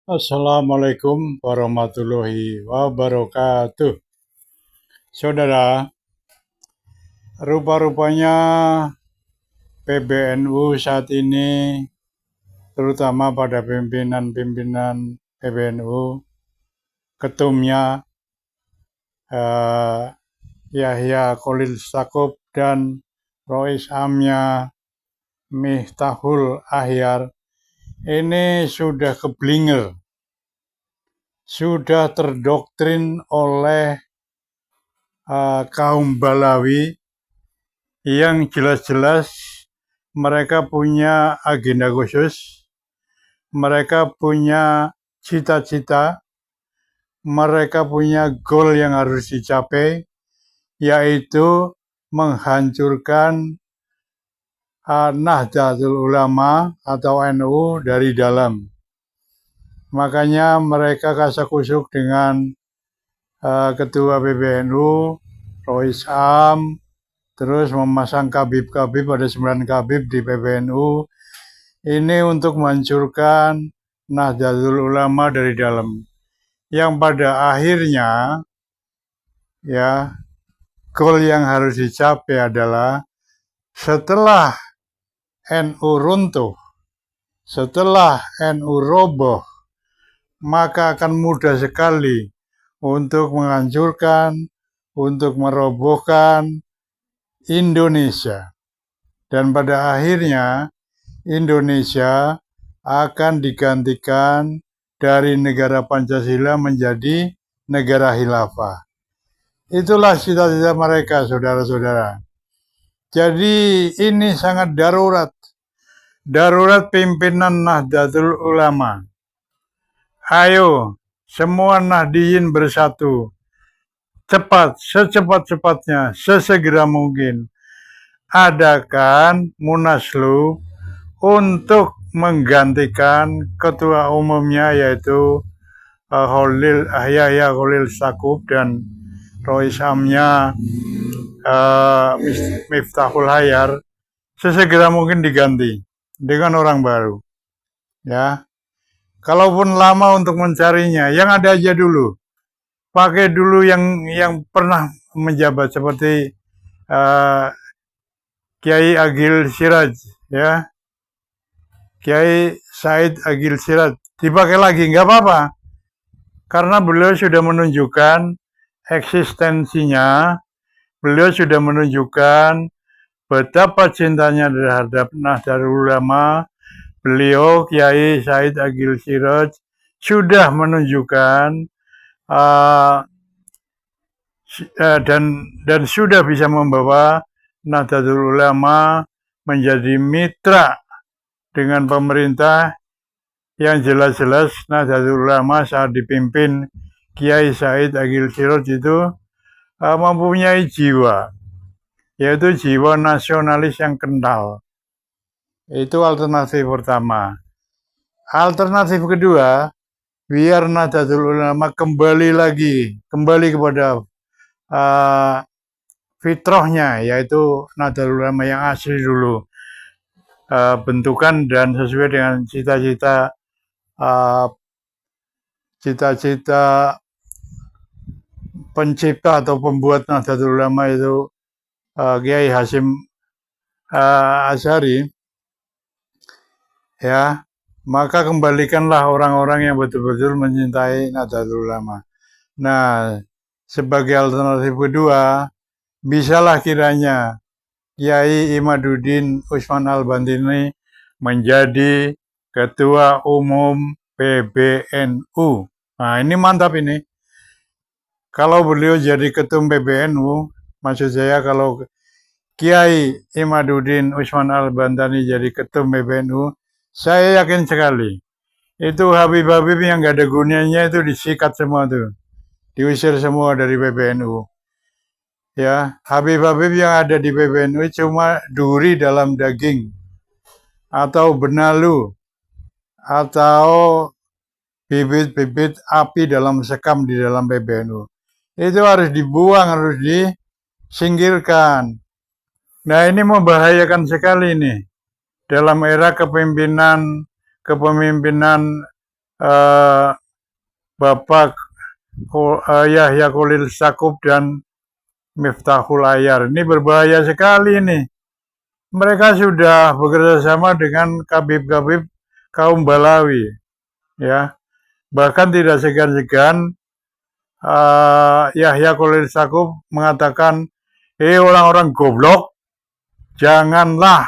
Assalamualaikum warahmatullahi wabarakatuh. Saudara, rupa-rupanya PBNU saat ini, terutama pada pimpinan-pimpinan PBNU, ketumnya Yahya Khalil Stakuf dan Rois Amnya Miftahul Ahyar, ini sudah keblinger, sudah terdoktrin oleh kaum Balawi yang jelas-jelas mereka punya agenda khusus, mereka punya cita-cita, mereka punya goal yang harus dicapai, yaitu menghancurkan Nahdlatul Ulama atau NU dari dalam. Makanya mereka kasakusuk dengan Ketua PBNU, Rois Am, terus memasang kabib-kabib, ada 9 kabib di PBNU, ini untuk menghancurkan Nahdlatul Ulama dari dalam. Yang pada akhirnya, ya, goal yang harus dicapai adalah setelah NU runtuh, setelah NU roboh, maka akan mudah sekali untuk menghancurkan, untuk merobohkan Indonesia. Dan pada akhirnya Indonesia akan digantikan dari negara Pancasila menjadi negara khilafah. Itulah cita-cita mereka, saudara-saudara. Jadi ini sangat darurat. Darurat pimpinan Nahdlatul Ulama. Ayo, semua Nahdiyin bersatu. Cepat, secepat-cepatnya, sesegera mungkin. Adakan Munaslup untuk menggantikan ketua umumnya, yaitu Yahya Khalil Stakuf dan Rois Amnya Miftahul Ahyar, sesegera mungkin diganti dengan orang baru. Ya, kalaupun lama untuk mencarinya, yang ada aja dulu. Pakai dulu yang pernah menjabat seperti Kiai Agil Siraj, ya, Kiai Said Agil Siraj, dipakai lagi nggak apa-apa, karena beliau sudah menunjukkan eksistensinya, beliau sudah menunjukkan betapa cintanya terhadap Nahdlatul Ulama. Beliau Kiai Said Agil Siraj sudah menunjukkan dan sudah bisa membawa Nahdlatul Ulama menjadi mitra dengan pemerintah. Yang jelas-jelas Nahdlatul Ulama saat dipimpin Kiai Said Agil Siraj itu mempunyai jiwa, yaitu jiwa nasionalis yang kental. Itu alternatif pertama. Alternatif kedua, biar Nahdlatul Ulama kembali kepada fitrahnya, yaitu Nahdlatul Ulama yang asli dulu, bentukan dan sesuai dengan cita-cita pencipta atau pembuat Nahdlatul Ulama, itu Kiai Hasyim Asy'ari, ya, maka kembalikanlah orang-orang yang betul-betul mencintai Nahdlatul Ulama. Nah, sebagai alternatif kedua, bisalah kiranya Kiai Imaduddin Usman Al-Bantini menjadi Ketua Umum PBNU. Nah, ini mantap ini. Kalau beliau jadi Ketum PBNU, maksud saya kalau Kiai Imaduddin Usman Al-Bantini jadi Ketum PBNU, saya yakin sekali itu Habib-Habib yang gak ada gunanya itu disikat semua tuh, diusir semua dari PBNU. Ya, Habib-Habib yang ada di PBNU cuma duri dalam daging, atau benalu, atau bibit-bibit api dalam sekam di dalam PBNU. Itu harus dibuang, harus disingkirkan. Nah, ini membahayakan sekali nih dalam era kepemimpinan eh, Bapak Yahya Khalil Stakuf dan Miftahul Ayar. Ini berbahaya sekali nih. Mereka sudah bekerja sama dengan kabib-kabib kaum Balawi, ya. Bahkan tidak segan-segan Yahya Khalil Stakuf mengatakan, orang-orang goblok, janganlah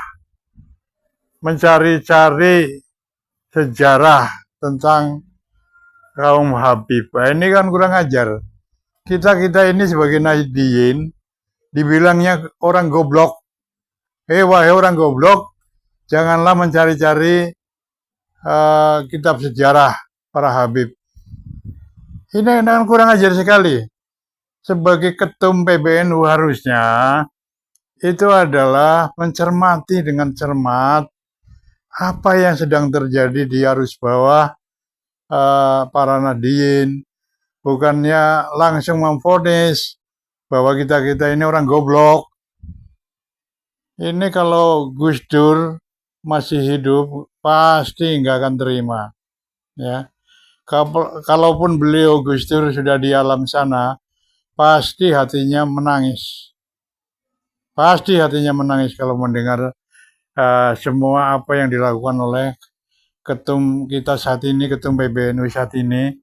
mencari-cari sejarah tentang kaum Habib. Ini kan kurang ajar. Kita ini sebagai Nahdliyin dibilangnya orang goblok. Wahai orang goblok, janganlah mencari-cari kitab sejarah para Habib. Ini kan kurang ajar sekali. Sebagai ketum PBNU harusnya itu adalah mencermati dengan cermat apa yang sedang terjadi di arus bawah para Nahdliyin. Bukannya langsung memvonis bahwa kita ini orang goblok. Ini kalau Gus Dur masih hidup pasti nggak akan terima, ya. Kalaupun beliau Gus Dur sudah di alam sana, pasti hatinya menangis. Pasti hatinya menangis kalau mendengar semua apa yang dilakukan oleh ketum kita saat ini, ketum PBNU saat ini,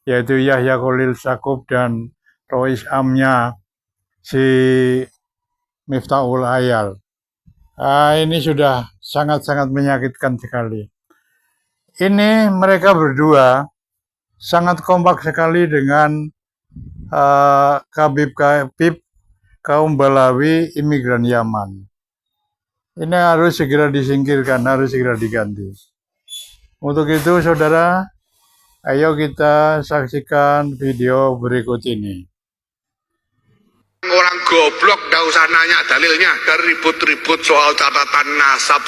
yaitu Yahya Khalil Stakuf dan Rois Amnya si Miftahul Ayar. Ini sudah sangat-sangat menyakitkan sekali. Ini mereka berdua sangat kompak sekali dengan kabib-kabib kaum Balawi imigran Yaman. Ini harus segera disingkirkan, harus segera diganti. Untuk itu, saudara, ayo kita saksikan video berikut ini. Orang goblok gak usah nanya dalilnya, ribut-ribut soal catatan nasab.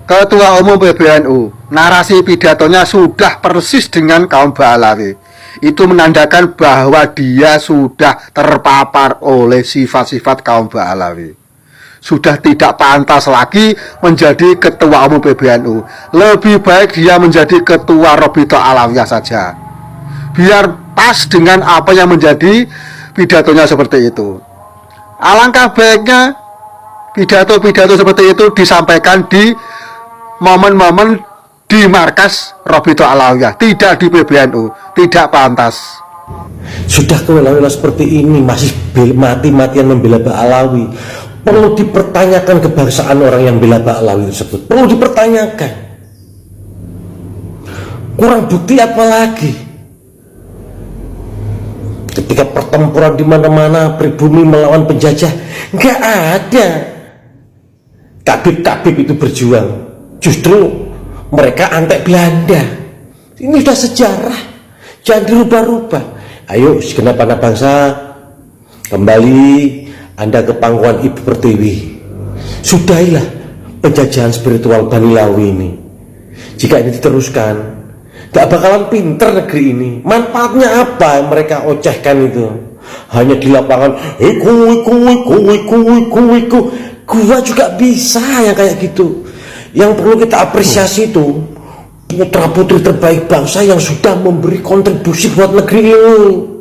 Ketua Umum PBNU, narasi pidatonya sudah persis dengan kaum Balawi. Itu menandakan bahwa dia sudah terpapar oleh sifat-sifat kaum Balawi. Sudah tidak pantas lagi menjadi Ketua Umum PBNU. Lebih baik dia menjadi Ketua Robito Alawiyah saja. Biar pas dengan apa yang menjadi pidatonya seperti itu. Alangkah baiknya pidato-pidato seperti itu disampaikan di momen-momen di markas Robito Alawiyah, tidak di PBNU. Tidak pantas. Sudah kewela-wela seperti ini masih mati-matian membela Pak Alawi. Perlu dipertanyakan kebangsaan orang yang bela Pak Alawi tersebut. Perlu dipertanyakan. Kurang bukti apa lagi? Ketika pertempuran di mana-mana pribumi melawan penjajah, nggak ada kabib-kabib itu berjuang. Justru mereka antek Belanda. Ini sudah sejarah, jangan dirubah-rubah. Ayo segenap anak bangsa, kembali Anda ke pangkuan Ibu Pertiwi. Sudahilah penjajahan spiritual Bani Lawi ini. Jika ini diteruskan, gak bakalan pinter negeri ini. Manfaatnya apa yang mereka ocehkan itu? Hanya di lapangan, gua juga bisa yang kayak gitu. Yang perlu kita apresiasi itu putra-putri terbaik bangsa yang sudah memberi kontribusi buat negeri ini.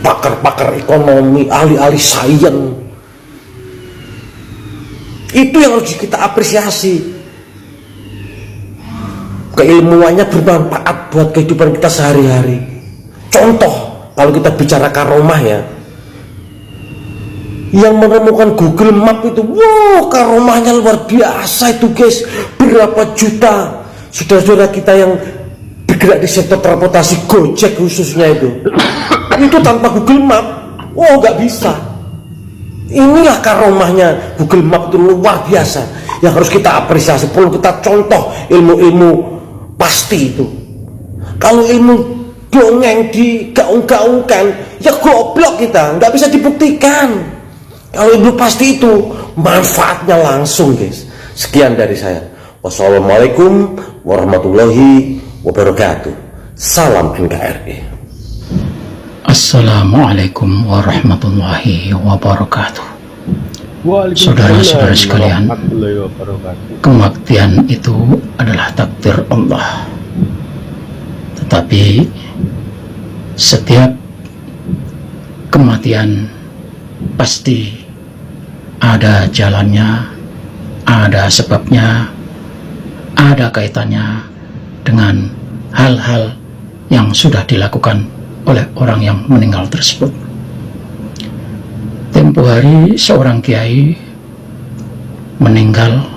Pakar-pakar ekonomi, ahli-ahli sains. Itu yang harus kita apresiasi. Keilmuannya bermanfaat buat kehidupan kita sehari-hari. Contoh, kalau kita bicara karomah ya, yang menemukan Google Map itu, wow, karomahnya luar biasa itu guys. Berapa juta saudara-saudara kita yang bergerak di sektor transportasi, Gojek khususnya itu tanpa Google Map, wow, nggak bisa. Inilah karomahnya Google Map, itu luar biasa yang harus kita apresiasi. Perlu kita contoh ilmu-ilmu pasti itu. Kalau ilmu dongeng digaung-gaungkan, ya goblok kita, nggak bisa dibuktikan. Kalau ilmu pasti itu manfaatnya langsung guys. Sekian dari saya. Wassalamualaikum warahmatullahi wabarakatuh. Salam NKRI. Assalamualaikum warahmatullahi wabarakatuh. Saudara-saudara sekalian, kematian itu adalah takdir Allah. Tetapi setiap kematian pasti ada jalannya, ada sebabnya, ada kaitannya dengan hal-hal yang sudah dilakukan oleh orang yang meninggal tersebut. Tempo hari seorang kiai meninggal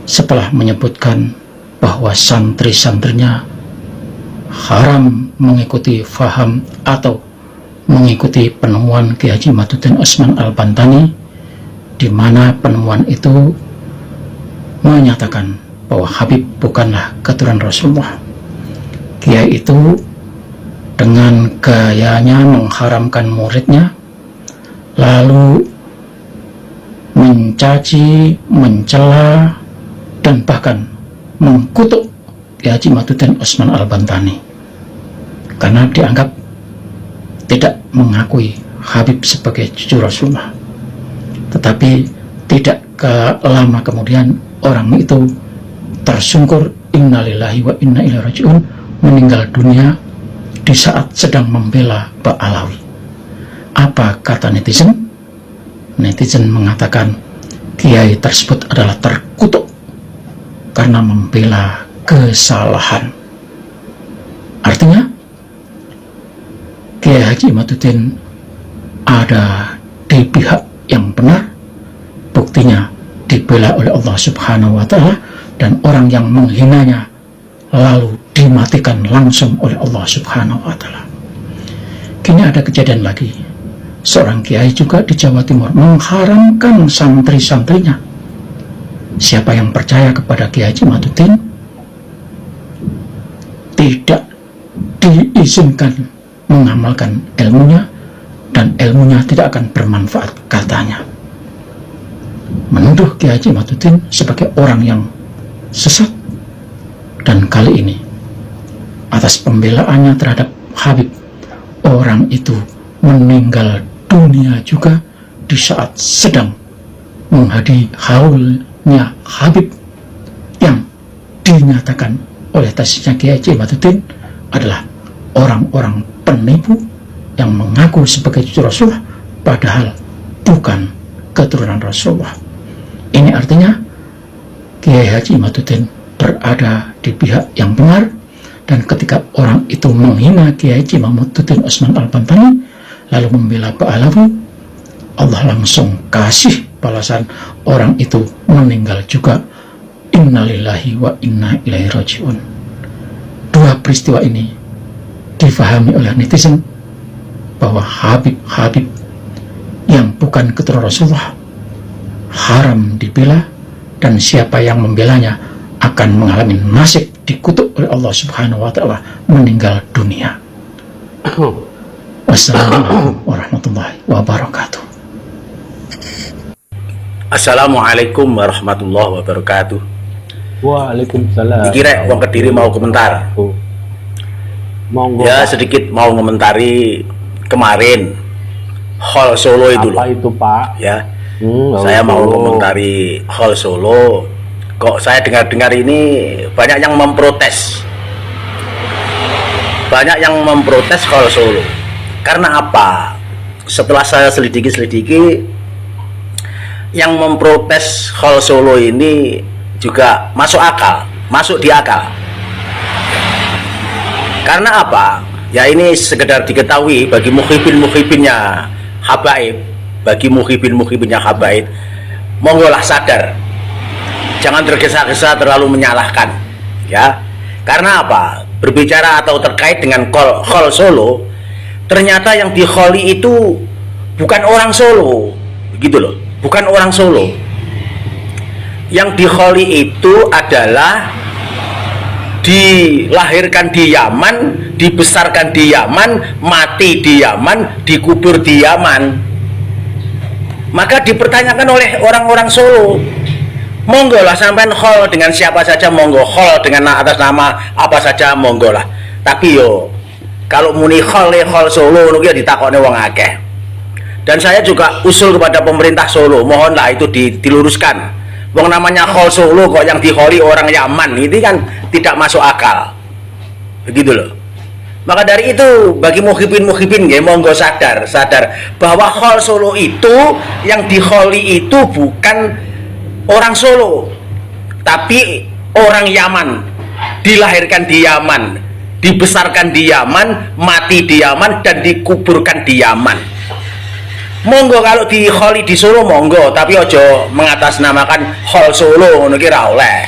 setelah menyebutkan bahwa santri-santrinya haram mengikuti faham atau mengikuti penemuan Kiai Haji Madhuddin Usman Al-Bantani, di mana penemuan itu menyatakan bahwa Habib bukanlah keturunan Rasulullah. Kiai itu dengan gayanya mengharamkan muridnya, lalu mencaci, mencela, dan bahkan mengkutuk Kiai Haji Madhuddin Usman Al-Bantani karena dianggap tidak mengakui Habib sebagai cucu Rasulullah. Tetapi tidak lama kemudian orang itu tersungkur, innalillahi wa inna ilaihi raji'un, meninggal dunia di saat sedang membela Pak Alawi. Apa kata netizen? Netizen mengatakan kiai tersebut adalah terkutuk karena membela kesalahan. Artinya Kiai Haji Madhuddin ada di pihak yang benar, buktinya dibela oleh Allah Subhanahu wa Ta'ala, dan orang yang menghinanya lalu dimatikan langsung oleh Allah Subhanahu wa Ta'ala. Kini ada kejadian lagi, seorang kiai juga di Jawa Timur mengharamkan santri-santrinya. Siapa yang percaya kepada Kiai Haji Madhuddin tidak diizinkan mengamalkan ilmunya, dan ilmunya tidak akan bermanfaat, katanya. Menuduh Kiai Haji Madhuddin sebagai orang yang sesat, dan kali ini atas pembelaannya terhadap Habib, orang itu meninggal dunia juga di saat sedang menghadiri haulnya Habib yang dinyatakan oleh tasisnya Kiai Haji Madhuddin adalah orang-orang penipu yang mengaku sebagai cucu Rasulullah padahal bukan keturunan Rasulullah. Ini artinya Kiai Haji Madhuddin berada di pihak yang benar, dan ketika orang itu menghina Kiai Haji Madhuddin Usman Al-Bantani lalu membela Pak Alawi, Allah langsung kasih balasan, orang itu meninggal juga. Innalillahi wa inna ilaihi raji'un. Dua peristiwa ini difahami oleh netizen bahwa Habib yang bukan keturunan Rasulullah haram dibela, dan siapa yang membelanya akan mengalami nasib dikutuk oleh Allah Subhanahu wa Ta'ala, meninggal dunia. Wassalamualaikum warahmatullahi wabarakatuh. Assalamualaikum warahmatullahi wabarakatuh. Waalaikumsalam. Dikira wong Kediri mau komentar. Monggo. Ya, sedikit mau komentari kemarin Hall Solo itu loh. Apa itu, Pak? Ya. Saya mau komentari Hall Solo. Kok saya dengar-dengar ini banyak yang memprotes. Banyak yang memprotes Hall Solo. Karena apa? Setelah saya selidiki, yang memprotes Hall Solo ini juga masuk akal, masuk di akal. Karena apa? Ya ini sekedar diketahui bagi muhibin-muhibinnya habaib, bagi muhibin-muhibinnya habaib, monggolah sadar, jangan tergesa-gesa terlalu menyalahkan, ya. Karena apa? Berbicara atau terkait dengan Hall Solo, ternyata yang diholi itu bukan orang Solo, begitu loh, bukan orang Solo. Yang diholi itu adalah dilahirkan di Yaman, dibesarkan di Yaman, mati di Yaman, dikubur di Yaman. Maka dipertanyakan oleh orang-orang Solo, monggo lah sampean hol dengan siapa saja, monggo hol dengan atas nama apa saja, monggo lah. Tapi yo kalau muni hol Solo nuki ditakoni wong akeh. Dan saya juga usul kepada pemerintah Solo, mohonlah itu diluruskan. Wong namanya Hall Solo kok yang diholi orang Yaman, ini kan tidak masuk akal. begitu loh. Maka dari itu bagi muhibin ya, monggo sadar bahwa Hall Solo itu yang diholi itu bukan orang Solo, tapi orang Yaman, dilahirkan di Yaman, dibesarkan di Yaman, mati di Yaman, dan dikuburkan di Yaman. Monggo kalau diholi di Solo monggo, tapi ojo mengatasnamakan Hall Solo ngono ki ra oleh.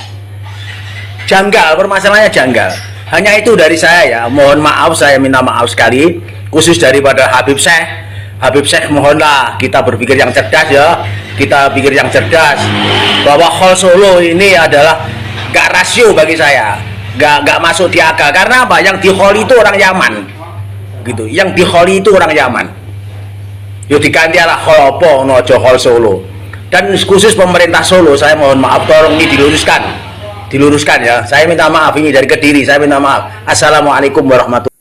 Janggal, permasalahannya janggal. Hanya itu dari saya ya, mohon maaf, saya minta maaf sekali, khusus daripada Habib Syekh, mohonlah kita berpikir yang cerdas ya, kita pikir yang cerdas, bahwa Hall Solo ini adalah gak rasio bagi saya, gak masuk di akal. Karena apa? Yang diholi itu orang Yaman, gitu. Yang diholi itu orang Yaman. Yo digantilah Hall apa, nojo Hall Solo. Dan khusus pemerintah Solo, saya mohon maaf, tolong ini diluruskan ya. Saya minta maaf, ini dari Kediri, saya minta maaf. Assalamualaikum warahmatullahi wabarakatuh.